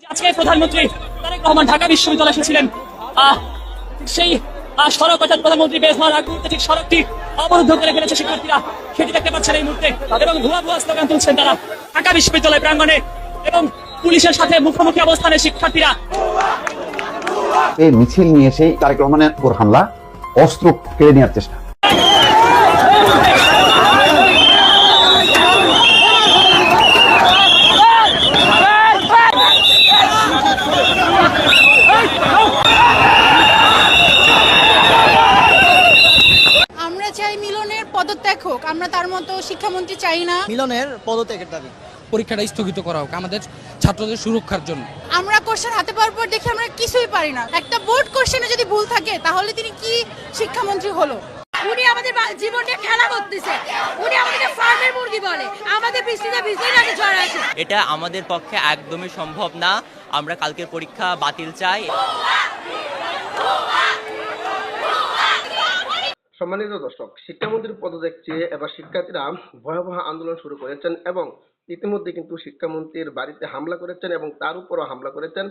আজকে প্রধানমন্ত্রী তারেক রহমান ঢাকা বিশ্ববিদ্যালয়ে এসেছিলেন। সেই সড়ক অর্থাৎ প্রধানমন্ত্রী বের হওয়ার আগ মুহূর্তে ঠিক সড়কটি অবরুদ্ধ করে ফেলেছে শিক্ষার্থীরা, সেটি দেখতে পাচ্ছেন এই মুহূর্তে। এবং ভুয়া ভুয়া স্লোগান তুলছেন তারা ঢাকা বিশ্ববিদ্যালয় প্রাঙ্গণে, এবং পুলিশের সাথে মুখোমুখি অবস্থানে শিক্ষার্থীরা। এই মিছিল নিয়ে সেই তারেক রহমানের উপর হামলা, অস্ত্র কেড়ে নেওয়ার চেষ্টা। আমরা চাই মিলনের পদত্যাগ হোক, আমরা তার মতো শিক্ষামন্ত্রী চাই না। মিলনের পদত্যাগের দাবি, পরীক্ষাটা স্থগিত করা হোক আমাদের ছাত্রদের সুরক্ষার জন্য। আমরা কোশ্চেন হাতে পাওয়ার পর দেখি আমরা কিছুই পারি না। একটা বোর্ড কোশ্চেনে যদি ভুল থাকে তাহলে তিনি কি শিক্ষামন্ত্রী হলো? উনি আমাদের জীবনটা খেলা করতেছে, উনি আমাদেরকে ফার্মের মুরগি বলে, আমাদের বৃষ্টিতে ভিজতেই নাকি ঝড় আসে। এটা আমাদের পক্ষে একদমই সম্ভব না। আমরা কালকের পরীক্ষা বাতিল চাই। সম্মানিত দর্শক, শিক্ষামন্ত্রীর পদত্যাগ চেয়ে এবার শিক্ষার্থীরা ভয়াবহ আন্দোলন শুরু করেছেন এবং ইতিমধ্যে কিন্তু শিক্ষামন্ত্রীর বাড়িতে হামলা করেছেন এবং তার উপরও হামলা করেছেন।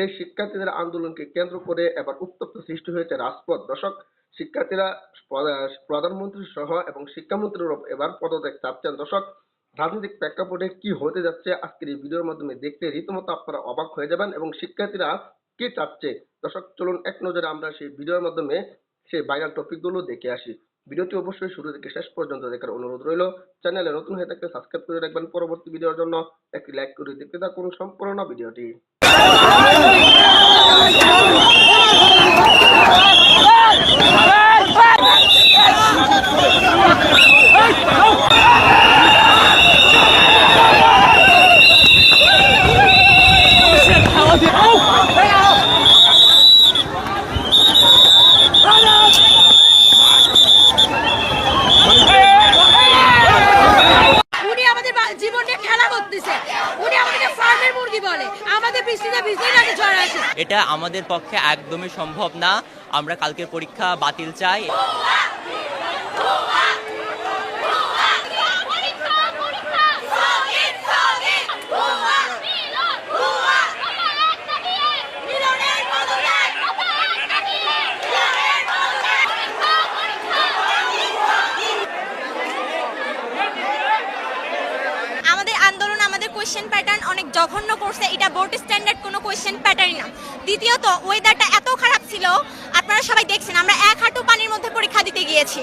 এই শিক্ষার্থীদের আন্দোলনকে কেন্দ্র করে এবার উত্তপ্ত সৃষ্টি হয়েছে রাজপথ। দর্শক, শিক্ষার্থীরা প্রধানমন্ত্রী সহ এবং শিক্ষামন্ত্রীর এবার পদত্যাগ চাচ্ছেন। দর্শক, রাজনৈতিক প্রেক্ষাপটে কি হতে যাচ্ছে আজকের এই ভিডিওর মাধ্যমে দেখতে রীতিমতো আপনারা অবাক হয়ে যাবেন এবং শিক্ষার্থীরা কি চাচ্ছে। দর্শক, চলুন এক নজরে আমরা সেই ভিডিওর মাধ্যমে সেই ভাইরাল টপিকগুলো দেখে আসি। ভিডিওটি অবশ্যই শুরু থেকে শেষ পর্যন্ত দেখার অনুরোধ রইল। চ্যানেলে নতুন হয়ে থাকলে সাবস্ক্রাইব করে রাখবেন। পরবর্তী ভিডিওর জন্য একটি লাইক করে দেখতে থাকুন সম্পূর্ণ ভিডিওটি। উনি আমাদের জীবনটা খেলা করতেছে, উনি আমাদেরকে ফার্মের মুরগি বলে, আমাদের বৃষ্টিতে ভিজতেই নাকি ঝড় আসে। এটা আমাদের পক্ষে একদমই সম্ভব না। আমরা কালকের পরীক্ষা বাতিল চাই। আমাদের আন্দোলন, আমাদের কোয়েশ্চেন প্যাটার্ন অনেক জঘন্য করছে। এটা বোর্ড স্ট্যান্ডার্ড কোনো কোয়েশ্চেন প্যাটার্ন না। দ্বিতীয়ত, ওয়েদারটা এত খারাপ ছিল, আপনারা সবাই দেখছেন, আমরা এক হাঁটু পানির মধ্যে পরীক্ষা দিতে গিয়েছি।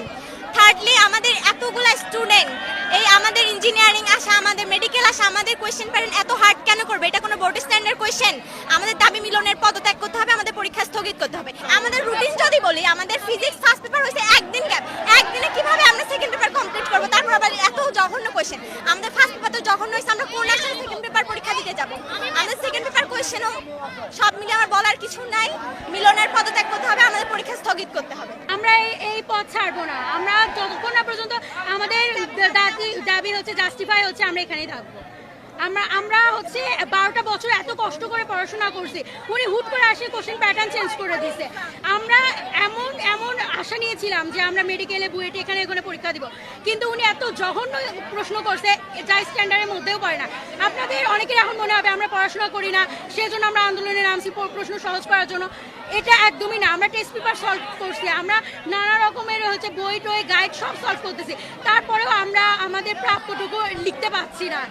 থার্ডলি, আমাদের এতগুলা স্টুডেন্ট, এই আমাদের ইঞ্জিনিয়ারিং আসা, আমাদের মেডিকেল আসা, আমাদের কোয়েশ্চেন প্যাটার্ন এত হার্ড কেন করবে? এটা কোনো বোর্ড স্ট্যান্ডার্ড কোয়েশ্চেন? আমাদের দাবি মিলনের পদত্যাগ করতে হবে, আমাদের পরীক্ষা স্থগিত করতে হবে। আমাদের রুটিন যদি বলি, আমাদের ফিজিক্স ফার্স্ট পেপার হয়েছে একদিন গ্যাপ, একদিনে কিভাবে আমরা সেকেন্ড পেপার কমপ্লিট করবো? তারপর আবার এত জঘন্য কোয়েশ্চেন। আমাদের ফার্স্ট পেপার তো জঘন্য হয়েছে, আমরা কোন আসলে সেকেন্ড পেপার পরীক্ষা দিতে যাবো? আমাদের সেকেন্ড পেপার কোয়েশ্চেনও সব মিলে আমার বলার কিছু নাই। মিলনের পদত্যাগ করতে হবে, আমাদের পরীক্ষা স্থগিত করতে হবে। আমরা এই পথ ছাড়বো না। আমরা যতক্ষণ না পর্যন্ত আমাদের দাবি হচ্ছে জাস্টিফাই হচ্ছে, আমরা এখানেই থাকবো। আমরা হচ্ছে 12টা বছর এত কষ্ট করে পড়াশোনা করছি, উনি হুট করে আসে কোশ্চেন প্যাটার্ন চেঞ্জ করে দিছে। আমরা এমন আশা নিয়েছিলাম যে আমরা মেডিকেলে, বুয়েটে, এখানে ওখানে পরীক্ষা দিব, কিন্তু উনি এত জঘন্য প্রশ্ন করছে যা স্ট্যান্ডার্ডের মধ্যেও পড়ে না। আপনাদের অনেকের এখন মনে হবে আমরা পড়াশোনা করি না, সেজন্য আমরা আন্দোলনে নামছি প্রশ্ন সহজ করার জন্য। এটা একদমই না। আমরা টেস্ট পেপার সলভ করছি, আমরা নানা রকমের হচ্ছে বই টই গাইড সব সলভ করতেছি, তারপরেও আমরা আমাদের প্রাপ্যটুকু লিখতে পারছি না।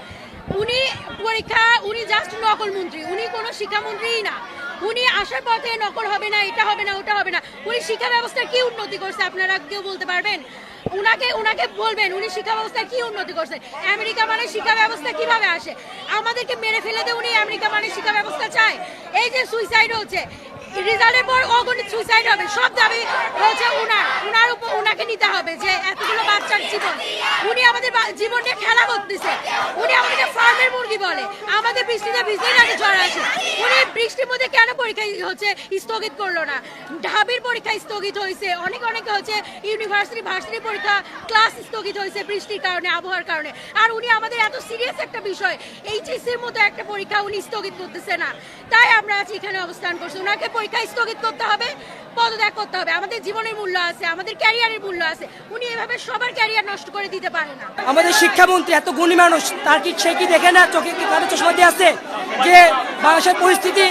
উনি জাস্ট নকল মন্ত্রী, উনি কোনো শিক্ষামন্ত্রীই না। উনি আসার পথে নকল হবে না, এটা হবে না, ওটা হবে না। উনি শিক্ষা ব্যবস্থার কি উন্নতি করছে আপনারা কেউ বলতে পারবেন? উনাকে বলবেন উনি শিক্ষা ব্যবস্থার কি উন্নতি করছে। আমেরিকা মানে শিক্ষা ব্যবস্থা কিভাবে আসে? আমাদেরকে মেরে ফেলে দিয়ে উনি আমেরিকা মানে শিক্ষা ব্যবস্থা চায়। এই যে সুইসাইড হচ্ছে, রেজাল্টের পর অগণিত সুইসাইড হবে, সব দাবি হচ্ছে উনার উপর, উনাকে নিতে হবে যে এতগুলো বাচ্চার জীবন। উনি আমাদের জীবনটা খেলা করতেছে, উনি আমাদেরকে ফার্মের মুরগি বলে, আমাদের বৃষ্টিতে ভিজতেই নাকি ঝড় আসে। উনি বৃষ্টির মধ্যে কেন পরীক্ষা হচ্ছে স্থগিত করলো না? ঢাবির পরীক্ষা স্থগিত হয়েছে, অনেকে হচ্ছে ভার্সিটি পরীক্ষা ক্লাস স্থগিত হয়েছে বৃষ্টির কারণে, আবহাওয়ার কারণে। আর উনি আমাদের এত সিরিয়াস একটা বিষয়, এইচএসসির মতো একটা পরীক্ষা উনি স্থগিত করতেছে না। তাই আমরা আজ এখানে অবস্থান করছি। ওনাকে পরীক্ষা স্থগিত করতে হবে, পদত্যাগ করতে হবে। আমাদের জীবনের মূল্য আছে, আমাদের ক্যারিয়ারের মূল্য আছে। উনি এভাবে সবার ক্যারিয়ার নষ্ট করে দিতে পারে না। আমাদের শিক্ষামন্ত্রী এত গুণী মানুষ, তার কি সে কি দেখে না, চোখে কি কারো চশমা দিয়ে আছে যে বাংলাদেশের পরিস্থিতি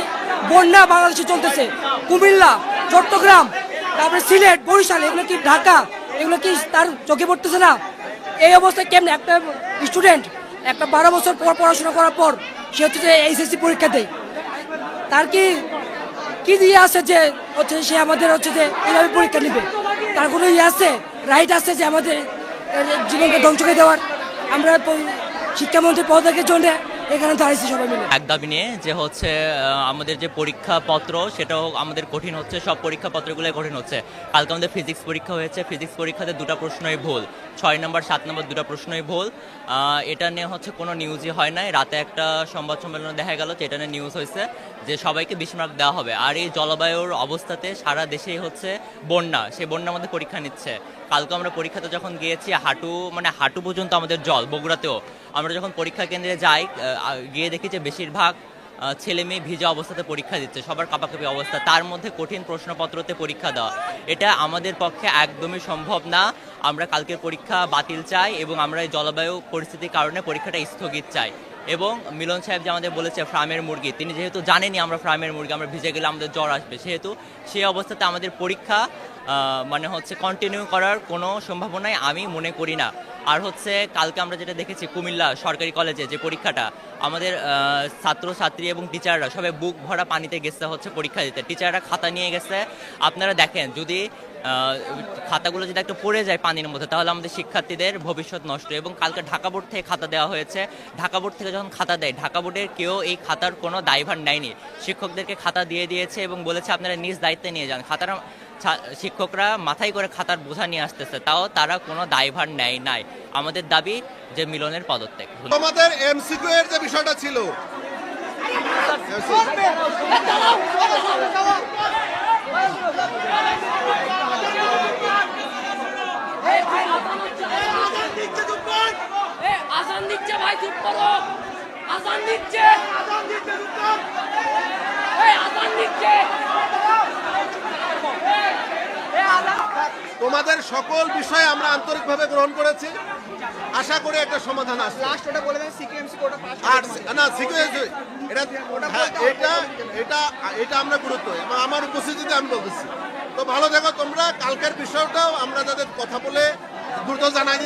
বন্যা বাংলাদেশে চলতেছে, কুমিল্লা, চট্টগ্রাম, তারপরে সিলেট, বরিশাল, এগুলো কি ঢাকা, এগুলো কি তার চোখে পড়তেছে না? এই অবস্থায় কেমন একটা স্টুডেন্ট একটা 12 বছর পর পড়াশোনা করার পর সে হচ্ছে যে এইচএসসি পরীক্ষা দেয়, তার কি কি দিয়ে আছে যে হচ্ছে সে আমাদের হচ্ছে যে এইভাবে পরীক্ষা নেবে? তার কোনো ইয়ে আছে, রাইট আছে যে আমাদের জীবনকে ধ্বংস করে দেওয়ার? আমরা শিক্ষামন্ত্রী পদত্যাগের জন্য এখানে দাঁড়িয়েছি সবাই মিলে এক দাবি নিয়ে যে হচ্ছে আমাদের যে পরীক্ষাপত্র সেটাও আমাদের কঠিন হচ্ছে, সব পরীক্ষাপত্রগুলোই কঠিন হচ্ছে। কালকে আমাদের ফিজিক্স পরীক্ষা হয়েছে, ফিজিক্স পরীক্ষাতে 2টা প্রশ্নই ভুল, 6 নম্বর 7 নম্বর 2টা প্রশ্নই ভুল। এটা নিয়ে হচ্ছে কোনো নিউজই হয় নাই। রাতে একটা সংবাদ সম্মেলনে দেখা গেল যে এটা নিয়ে নিউজ হয়েছে যে সবাইকে 20 মার্ক দেওয়া হবে। আর এই জলবায়ুর অবস্থাতে সারা দেশেই হচ্ছে বন্যা, সেই বন্যার মধ্যে পরীক্ষা নিচ্ছে। কালকে আমরা পরীক্ষাতে যখন গিয়েছি হাঁটু পর্যন্ত আমাদের জল, বগুড়াতেও আমরা যখন পরীক্ষা কেন্দ্রে যাই গিয়ে দেখি যে বেশিরভাগ ছেলে মেয়ে ভিজা অবস্থাতে পরীক্ষা দিচ্ছে, সবার কাঁপাকাঁপি অবস্থা, তার মধ্যে কঠিন প্রশ্নপত্রতে পরীক্ষা দেওয়া, এটা আমাদের পক্ষে একদমই সম্ভব না। আমরা কালকের পরীক্ষা বাতিল চাই এবং আমরা এই জলবায়ু পরিস্থিতির কারণে পরীক্ষাটা স্থগিত চাই। এবং মিলন সাহেব যে আমাদের বলেছে ফার্মের মুরগি, তিনি যেহেতু জানেনি আমরা ফার্মের মুরগি, আমরা ভিজে গেলে আমাদের জ্বর আসবে, সেহেতু সেই অবস্থাতে আমাদের পরীক্ষা মানে হচ্ছে কন্টিনিউ করার কোনো সম্ভাবনাই আমি মনে করি না। আর হচ্ছে কালকে আমরা যেটা দেখেছি কুমিল্লা সরকারি কলেজে যে পরীক্ষাটা, আমাদের ছাত্রছাত্রী এবং টিচাররা সবাই বুক ভরা পানিতে গেছে হচ্ছে পরীক্ষা দিতে, টিচাররা খাতা নিয়ে গেছে। আপনারা দেখেন যদি খাতাগুলো যদি একটু পড়ে যায় পানির মধ্যে তাহলে আমাদের শিক্ষার্থীদের ভবিষ্যৎ নষ্ট। এবং কালকে ঢাকা বোর্ড থেকে খাতা দেওয়া হয়েছে, ঢাকা বোর্ড থেকে যখন খাতা দেয় ঢাকা বোর্ডের কেউ এই খাতার কোনো দায়ভার নেয়নি, শিক্ষকদেরকে খাতা দিয়ে দিয়েছে এবং বলেছে আপনারা নিজ দায়িত্বে নিয়ে যান। খাতার শিক্ষকরা মাথায় করে খাতার বোঝা নিয়ে আসতেছে, তাও তারা কোনো দায়ভার নেয় নাই। আমাদের দাবি যে মিলনের পদত্যাগ। আমাদের এমসিকিউ এর যে বিষয়টা ছিল, আজান দিচ্ছে ভাই, চুপ করো, আজান দিচ্ছে, আজান দিচ্ছে, আজান দিচ্ছে। তোমাদের সকল বিষয় আমরা আন্তরিকভাবে গ্রহণ করেছি, আশা করি একটা সমাধান আসবে। লাস্ট ওটা বলে দেন সিকিএমসি কোডটা পাস আর না সিকিএমসি এটা এটা আমরা গুরুত্ব এবং আমার উপস্থিতিতে আমি বলতেছি। তো ভালো দেখো তোমরা, কালকের বিষয়টাও আমরা তাদের কথা বলে দ্রুত জানাই।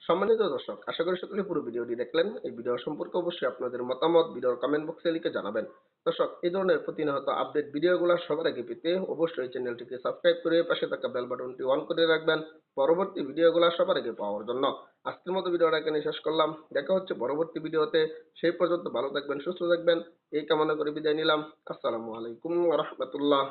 সম্মানিত দর্শক, আশা করি সকলে পুরো ভিডিওটি দেখলেন। এই ভিডিও সম্পর্কে অবশ্যই আপনাদের মতামত ভিডিওর কমেন্ট বক্সে লিখে জানাবেন। দর্শক, এই ধরনের প্রতিনিয়ত আপডেট ভিডিওগুলো সবার আগে পেতে অবশ্যই চ্যানেলটিকে সাবস্ক্রাইব করে পাশে থাকা বেল বাটনটি অন করে রাখবেন পরবর্তী ভিডিওগুলো সবার আগে পাওয়ার জন্য। আজকের মতো ভিডিওটা এখানে শেষ করলাম, দেখা হচ্ছে পরবর্তী ভিডিওতে। সেই পর্যন্ত ভালো থাকবেন, সুস্থ থাকবেন, এই কামনা করে বিদায় নিলাম। আসসালামু আলাইকুম ওয়া রাহমাতুল্লাহ।